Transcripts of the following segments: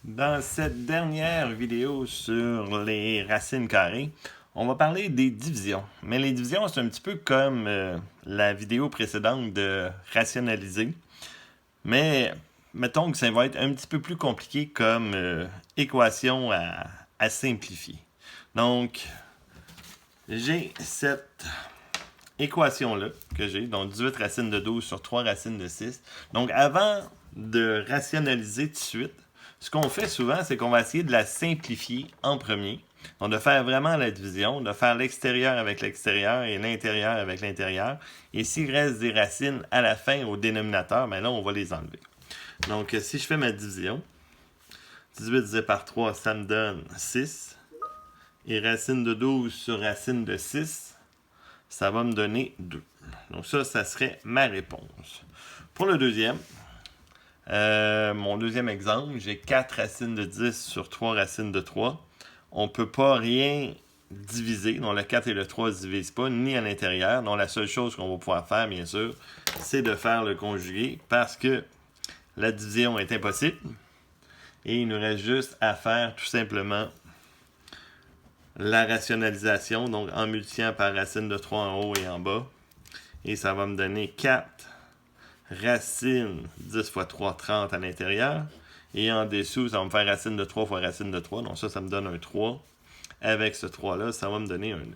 Dans cette dernière vidéo sur les racines carrées, on va parler des divisions. Mais les divisions, c'est un petit peu comme la vidéo précédente de rationaliser. Mais mettons que ça va être un petit peu plus compliqué comme équation à simplifier. Donc, j'ai cette équation-là que j'ai, donc 18 racines de 12 sur 3 racines de 6. Donc, avant de rationaliser tout de suite, ce qu'on fait souvent, c'est qu'on va essayer de la simplifier en premier. Donc, de faire vraiment la division, de faire l'extérieur avec l'extérieur et l'intérieur avec l'intérieur. Et s'il reste des racines à la fin au dénominateur, ben là, on va les enlever. Donc, si je fais ma division, 18 divisé par 3, ça me donne 6. Et racine de 12 sur racine de 6, ça va me donner 2. Donc ça serait ma réponse. Pour le deuxième, mon deuxième exemple, j'ai 4 racines de 10 sur 3 racines de 3. On ne peut pas rien diviser. Donc le 4 et le 3 ne se divisent pas, ni à l'intérieur. Donc la seule chose qu'on va pouvoir faire, bien sûr, c'est de faire le conjugué parce que la division est impossible. Et il nous reste juste à faire tout simplement la rationalisation, donc en multipliant par racine de 3 en haut et en bas. Et ça va me donner 4 racine 10 fois 3, 30 à l'intérieur. Et en dessous, ça va me faire racine de 3 fois racine de 3. Donc ça me donne un 3. Avec ce 3-là, ça va me donner un 9.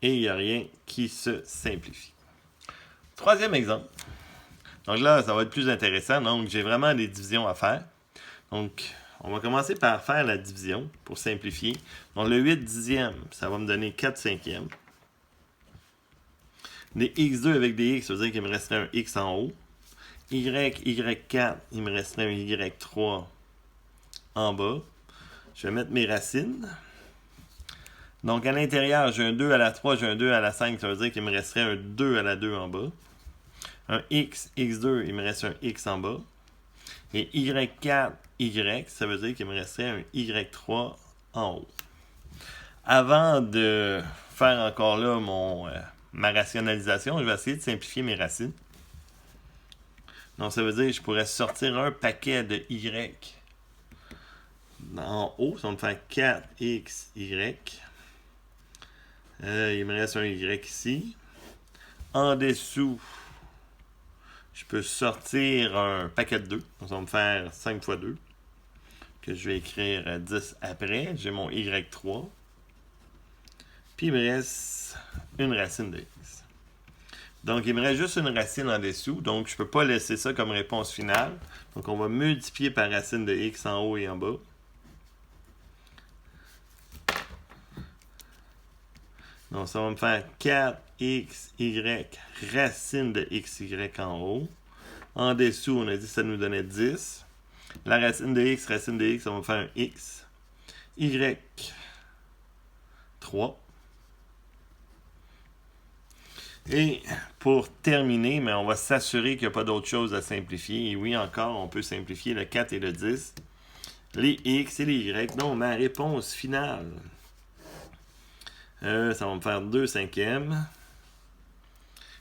Et il n'y a rien qui se simplifie. Troisième exemple. Donc là, ça va être plus intéressant. Donc j'ai vraiment des divisions à faire. Donc on va commencer par faire la division pour simplifier. Donc le 8 dixième, ça va me donner 4 cinquièmes. Des x2 avec des x, ça veut dire qu'il me resterait un x en haut. Y4, il me resterait un y3 en bas. Je vais mettre mes racines. Donc à l'intérieur, j'ai un 2 à la 3, j'ai un 2 à la 5, ça veut dire qu'il me resterait un 2 à la 2 en bas. Un x, x2, il me reste un x en bas. Et y4, y, ça veut dire qu'il me resterait un y3 en haut. Avant de faire encore là ma rationalisation, je vais essayer de simplifier mes racines. Donc ça veut dire que je pourrais sortir un paquet de y en haut, ça va me faire 4xy. Il me reste un y ici. En dessous, je peux sortir un paquet de 2. Donc ça va me faire 5 fois 2. Que je vais écrire 10 après. J'ai mon y3. Puis il me reste une racine de x. Donc il me reste juste une racine en dessous. Donc je ne peux pas laisser ça comme réponse finale. Donc on va multiplier par racine de x en haut et en bas. Donc ça va me faire 4xy racine de xy en haut. En dessous, on a dit que ça nous donnait 10. La racine de x, ça va me faire un x. y3. Et pour terminer, mais on va s'assurer qu'il n'y a pas d'autre chose à simplifier. Et oui, encore, on peut simplifier le 4 et le 10. Les x et les y. Donc, ma réponse finale, ça va me faire 2 cinquièmes.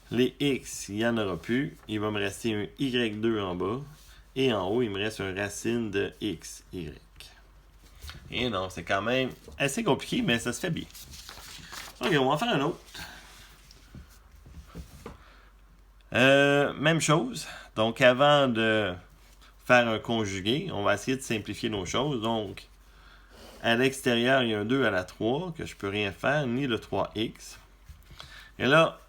Les x, il n'y en aura plus. Il va me rester un y2 en bas. Et en haut, il me reste une racine de x, y. Et non, c'est quand même assez compliqué, mais ça se fait bien. Ok, on va en faire un autre. Même chose. Donc, avant de faire un conjugué, on va essayer de simplifier nos choses. Donc, à l'extérieur, il y a un 2 à la 3 que je ne peux rien faire, ni le 3x. Et là,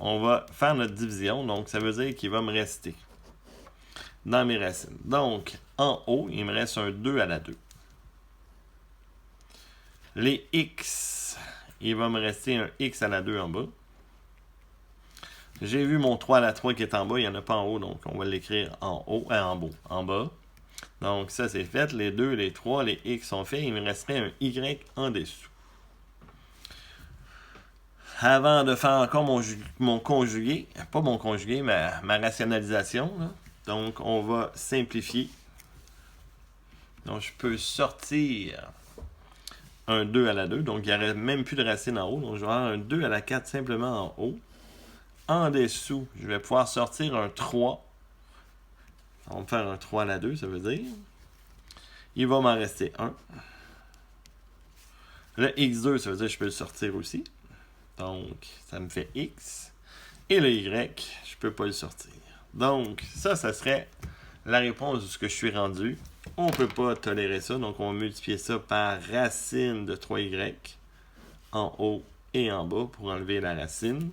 on va faire notre division. Donc, ça veut dire qu'il va me rester dans mes racines. Donc, en haut, il me reste un 2 à la 2. Les x, il va me rester un x à la 2 en bas. J'ai vu mon 3 à la 3 qui est en bas, il n'y en a pas en haut, donc on va l'écrire en haut, en bas. Donc ça c'est fait, les 2, les 3, les x sont faits, il me resterait un y en dessous. Avant de faire encore mon conjugué, pas mon conjugué, ma rationalisation, là. Donc on va simplifier. Donc je peux sortir un 2 à la 2, donc il n'y aurait même plus de racine en haut, donc je vais avoir un 2 à la 4 simplement en haut. En dessous, je vais pouvoir sortir un 3. On va me faire un 3 à la 2, ça veut dire. Il va m'en rester un. Le x2, ça veut dire que je peux le sortir aussi. Donc, ça me fait x. Et le y, je ne peux pas le sortir. Donc, ça serait la réponse de ce que je suis rendu. On ne peut pas tolérer ça, donc on va multiplier ça par racine de 3y en haut et en bas pour enlever la racine.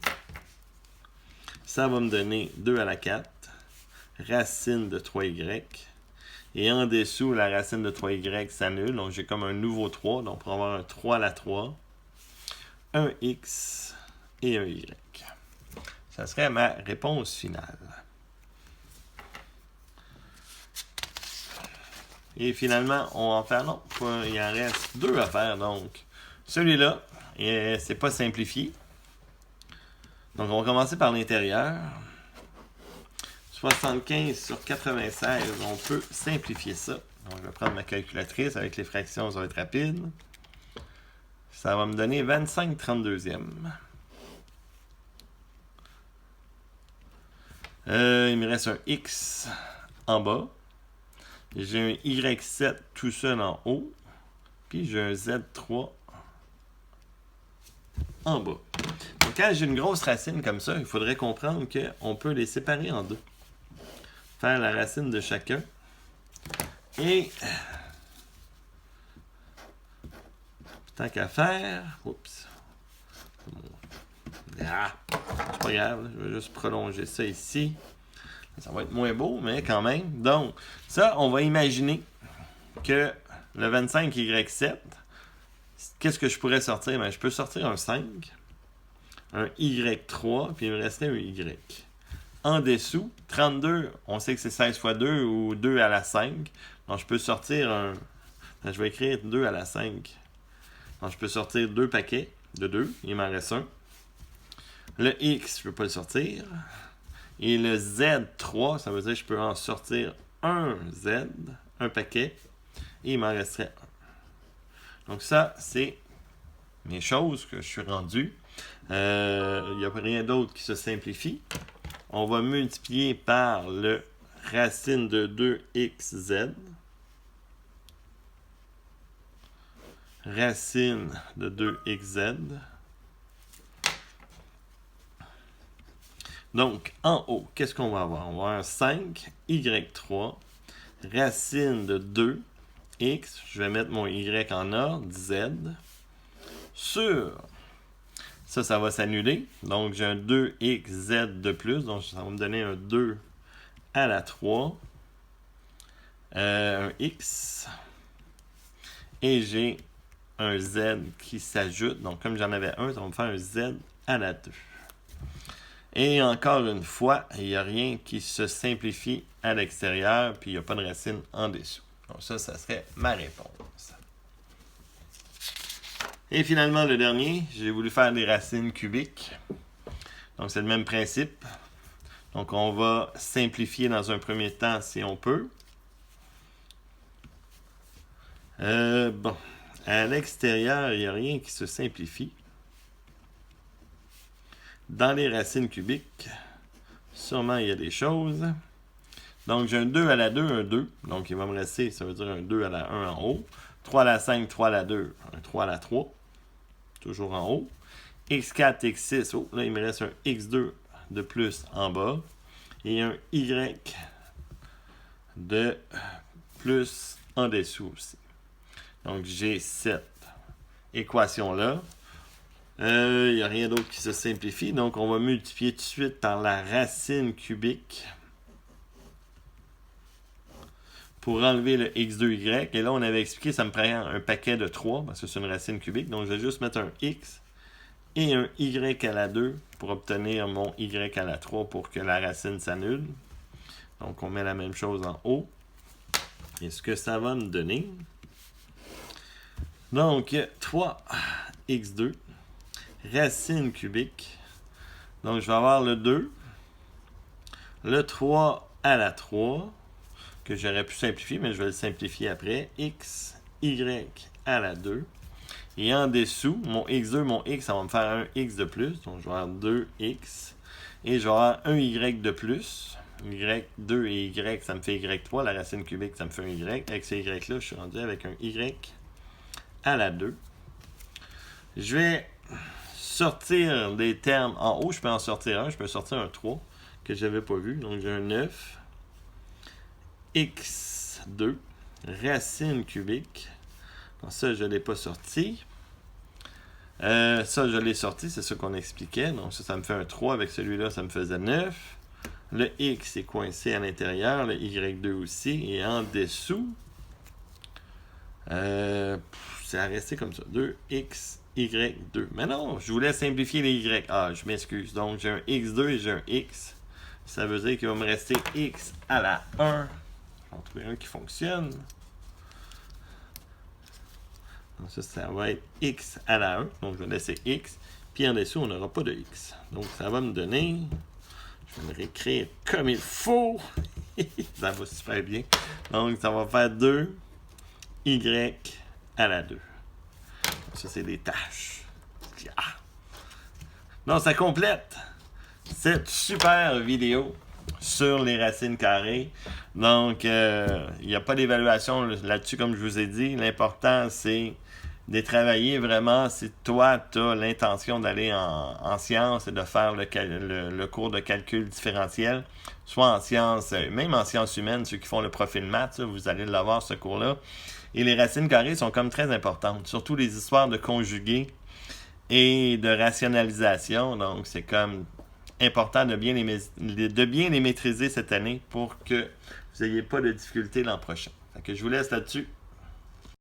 Ça va me donner 2 à la 4, racine de 3y. Et en dessous, la racine de 3y s'annule, donc j'ai comme un nouveau 3, donc pour avoir un 3 à la 3, un x et un y. Ça serait ma réponse finale. Et finalement, on va en faire, non, il en reste 2 à faire, donc celui-là, c'est pas simplifié. Donc on va commencer par l'intérieur. 75 sur 96, on peut simplifier ça. Donc je vais prendre ma calculatrice, avec les fractions, ça va être rapide. Ça va me donner 25/32e. Il me reste un x en bas. J'ai un y7 tout seul en haut. Puis j'ai un z3 en bas. Donc quand j'ai une grosse racine comme ça, il faudrait comprendre qu'on peut les séparer en deux. Faire la racine de chacun. Et tant qu'à faire... Oups. Ah, c'est pas grave, je vais juste prolonger ça ici. Ça va être moins beau, mais quand même. Donc, ça, on va imaginer que le 25y7, qu'est-ce que je pourrais sortir? Ben, je peux sortir un 5, un y3, puis il me restait un y. En dessous, 32, on sait que c'est 16 fois 2 ou 2 à la 5. Donc, je peux sortir un... Ben, je vais écrire 2 à la 5. Donc, je peux sortir 2 paquets de 2. Il m'en reste un. Le x, je ne peux pas le sortir. Et le Z3, ça veut dire que je peux en sortir un Z, un paquet, et il m'en resterait un. Donc ça, c'est mes choses que je suis rendu. Il n'y a rien d'autre qui se simplifie. On va multiplier par le racine de 2xz. Racine de 2xz. Donc, en haut, qu'est-ce qu'on va avoir? On va avoir un 5, y3, racine de 2, x, je vais mettre mon y en ordre, z, sur, ça va s'annuler, donc j'ai un 2xz de plus, donc ça va me donner un 2 à la 3, un x, et j'ai un z qui s'ajoute, donc comme j'en avais un, ça va me faire un z à la 2. Et encore une fois, il n'y a rien qui se simplifie à l'extérieur, puis il n'y a pas de racine en dessous. Donc ça serait ma réponse. Et finalement, le dernier, j'ai voulu faire des racines cubiques. Donc c'est le même principe. Donc on va simplifier dans un premier temps si on peut. Bon, à l'extérieur, il n'y a rien qui se simplifie. Dans les racines cubiques, sûrement il y a des choses. Donc j'ai un 2 à la 2, un 2. Donc il va me rester, ça veut dire un 2 à la 1 en haut. 3 à la 5, 3 à la 2, un 3 à la 3. Toujours en haut. x4, x6, oh, là il me reste un x2 de plus en bas. Et un y de plus en dessous aussi. Donc j'ai cette équation-là. Il n'y a rien d'autre qui se simplifie. Donc, on va multiplier tout de suite par la racine cubique pour enlever le x2y. Et là, on avait expliqué ça me prend un paquet de 3 parce que c'est une racine cubique. Donc, je vais juste mettre un x et un y à la 2 pour obtenir mon y à la 3 pour que la racine s'annule. Donc, on met la même chose en haut. Et ce que ça va me donner... Donc, 3x2 racine cubique. Donc, je vais avoir le 2, le 3 à la 3, que j'aurais pu simplifier, mais je vais le simplifier après. X, Y à la 2. Et en dessous, mon x2, mon x, ça va me faire un x de plus. Donc, je vais avoir 2x. Et je vais avoir un y de plus. Y2 et Y, ça me fait Y3. La racine cubique, ça me fait un Y. Avec ces Y-là, je suis rendu avec un Y à la 2. Je vais sortir des termes en haut. Je peux en sortir un. Je peux sortir un 3 que je n'avais pas vu. Donc, j'ai un 9. X2. Racine cubique. Donc, ça, je ne l'ai pas sorti. Ça, je l'ai sorti. C'est ça qu'on expliquait. Donc, ça me fait un 3. Avec celui-là, ça me faisait 9. Le X est coincé à l'intérieur. Le Y2 aussi. Et en dessous, c'est à rester comme ça. 2X, Y2. Mais non, je voulais simplifier les Y. Ah, je m'excuse. Donc, j'ai un X2 et j'ai un X. Ça veut dire qu'il va me rester X à la 1. Je vais en trouver un qui fonctionne. Donc, ça va être X à la 1. Donc, je vais laisser X. Puis en dessous, on n'aura pas de X. Donc, ça va me donner... Je vais me réécrire comme il faut. Ça va super bien. Donc, ça va faire 2 Y à la 2. Ça, c'est des tâches. Ah. Donc, ça complète cette super vidéo sur les racines carrées. Donc, il n'y a pas d'évaluation là-dessus, comme je vous ai dit. L'important, c'est de travailler vraiment si toi, tu as l'intention d'aller en sciences et de faire le cours de calcul différentiel, soit en sciences, même en sciences humaines, ceux qui font le profil maths, vous allez l'avoir, ce cours-là. Et les racines carrées sont comme très importantes, surtout les histoires de conjugués et de rationalisation. Donc, c'est comme important de bien les maîtriser cette année pour que vous n'ayez pas de difficultés l'an prochain. Fait que je vous laisse là-dessus.